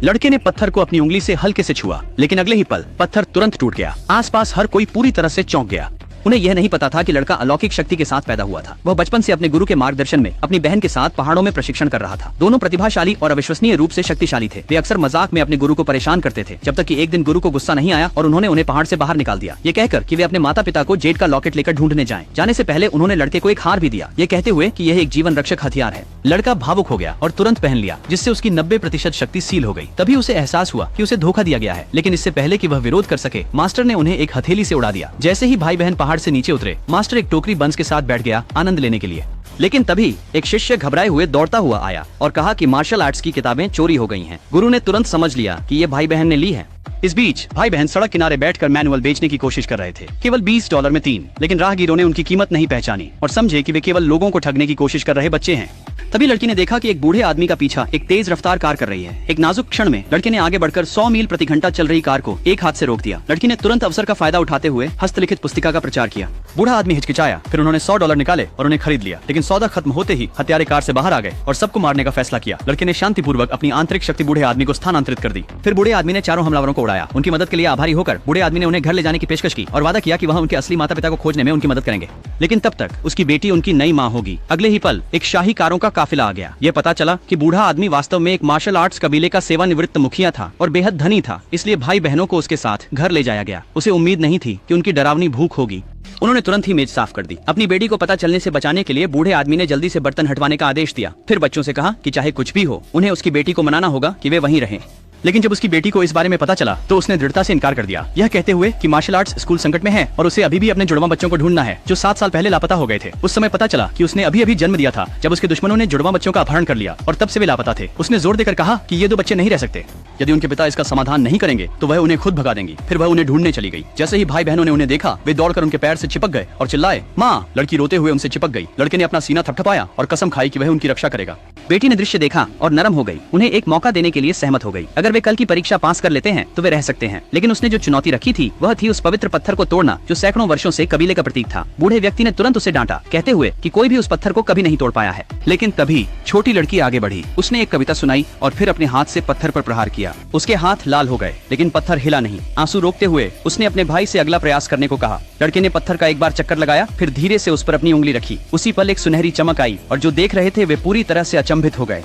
लड़के ने पत्थर को अपनी उंगली से हल्के से छुआ, लेकिन अगले ही पल पत्थर तुरंत टूट गया। आसपास हर कोई पूरी तरह से चौंक गया। उन्हें यह नहीं पता था कि लड़का अलौकिक शक्ति के साथ पैदा हुआ था। वह बचपन से अपने गुरु के मार्गदर्शन में अपनी बहन के साथ पहाड़ों में प्रशिक्षण कर रहा था। दोनों प्रतिभाशाली और अविश्वसनीय रूप से शक्तिशाली थे। वे अक्सर मजाक में अपने गुरु को परेशान करते थे, जब तक कि एक दिन गुरु को गुस्सा नहीं आया और उन्होंने उन्हें पहाड़ से बाहर निकाल दिया, ये कहकर कि वे अपने माता पिता को जेड का लॉकेट लेकर ढूंढने जाएं। जाने से पहले उन्होंने लड़के को एक हार भी दिया, ये कहते हुए कि यह एक जीवन रक्षक हथियार है। लड़का भावुक हो गया और तुरंत पहन लिया, जिससे उसकी 90% शक्ति सील हो गई। तभी उसे एहसास हुआ कि उसे धोखा दिया गया है, लेकिन इससे पहले कि वह विरोध कर सके, मास्टर ने उन्हें एक हथेली से उड़ा दिया। जैसे ही भाई बहन पहाड़ से नीचे उतरे, मास्टर एक टोकरी बंस के साथ बैठ गया आनंद लेने के लिए। लेकिन तभी एक शिष्य घबराए हुए दौड़ता हुआ आया और कहा कि मार्शल आर्ट्स की किताबें चोरी हो गई हैं। गुरु ने तुरंत समझ लिया कि ये भाई बहन ने ली है। इस बीच भाई बहन सड़क किनारे बैठकर मैनुअल बेचने की कोशिश कर रहे थे, केवल $20 में 3। लेकिन राहगीरों ने उनकी कीमत नहीं पहचानी और समझे कि वे केवल लोगों को ठगने की कोशिश कर रहे बच्चे हैं। तभी लड़की ने देखा कि एक बूढ़े आदमी का पीछा एक तेज रफ्तार कार कर रही है। एक नाजुक क्षण में लड़के ने आगे बढ़कर 100 मील प्रति घंटा चल रही कार को एक हाथ से रोक दिया। लड़की ने तुरंत अवसर का फायदा उठाते हुए हस्तलिखित पुस्तिका का प्रचार किया। बूढ़ा आदमी हिचकिचाया, फिर उन्होंने $100 निकाले और उन्हें खरीद लिया। लेकिन सौदा खत्म होते ही हत्यारे कार से बाहर आ गए और सबको मारने का फैसला किया। लड़के ने शांतिपूर्वक अपनी आंतरिक शक्ति बूढ़े आदमी को स्थानांतरित कर दी। फिर बूढ़े आदमी ने चारों हमलावरों को उड़ाया। उनकी मदद के लिए आभारी होकर बूढ़े आदमी ने उन्हें घर ले जाने की पेशकश की और वादा किया कि वह उनके असली माता पिता को खोजने में उनकी मदद करेंगे। लेकिन तब तक उसकी बेटी उनकी नई माँ होगी। अगले ही पल एक शाही कारों का काफिला आ गया। यह पता चला कि बूढ़ा आदमी वास्तव में एक मार्शल आर्ट्स कबीले का सेवानिवृत्त मुखिया था और बेहद धनी था, इसलिए भाई बहनों को उसके साथ घर ले जाया गया। उसे उम्मीद नहीं थी कि उनकी डरावनी भूख होगी। उन्होंने तुरंत ही मेज साफ कर दी। अपनी बेटी को पता चलने से बचाने के लिए बूढ़े आदमी ने जल्दी से बर्तन हटवाने का आदेश दिया। फिर बच्चों से कहा कि चाहे कुछ भी हो, उन्हें उसकी बेटी को मनाना होगा कि वे वहीं रहें। लेकिन जब उसकी बेटी को इस बारे में पता चला तो उसने दृढ़ता से इनकार कर दिया, यह कहते हुए कि मार्शल आर्ट्स स्कूल संकट में है और उसे अभी भी अपने जुड़वा बच्चों को ढूंढना है जो 7 साल पहले लापता हो गए थे। उस समय पता चला कि उसने अभी जन्म दिया था जब उसके दुश्मनों ने जुड़वा बच्चों का अपहरण कर लिया और तब से वे लापता थे। उसने जोर देकर कहा कि ये 2 बच्चे नहीं रह सकते। यदि उनके पिता इसका समाधान नहीं करेंगे तो वह उन्हें खुद भगा देंगी। फिर वह उन्हें ढूंढने चली गई। जैसे ही भाई बहनों ने उन्हें देखा, वे दौड़कर उनके पैर से चिपक गए और चिल्लाए, माँ। लड़की रोते हुए उनसे चिपक गई। लड़के ने अपना सीना थपथपाया और कसम खाई कि वह उनकी रक्षा करेगा। बेटी ने दृश्य देखा और नरम हो गई। उन्हें एक मौका देने के लिए सहमत हो गई। अगर वे कल की परीक्षा पास कर लेते हैं तो वे रह सकते हैं। लेकिन उसने जो चुनौती रखी थी वह थी उस पवित्र पत्थर को तोड़ना जो सैकड़ों वर्षों से कबीले का प्रतीक था। बूढ़े व्यक्ति ने तुरंत उसे डांटा, कहते हुए कि कोई भी उस पत्थर को कभी नहीं तोड़ पाया है। लेकिन तभी छोटी लड़की आगे बढ़ी। उसने एक कविता सुनाई और फिर अपने हाथ से पत्थर पर प्रहार किया। उसके हाथ लाल हो गए, लेकिन पत्थर हिला नहीं। आंसू रोकते हुए उसने अपने भाई से अगला प्रयास करने को कहा। लड़के ने पत्थर का एक बार चक्कर लगाया, फिर धीरे से उस पर अपनी उंगली रखी। उसी पल एक सुनहरी चमक आई और जो देख रहे थे वे पूरी तरह से अचंभित हो गए।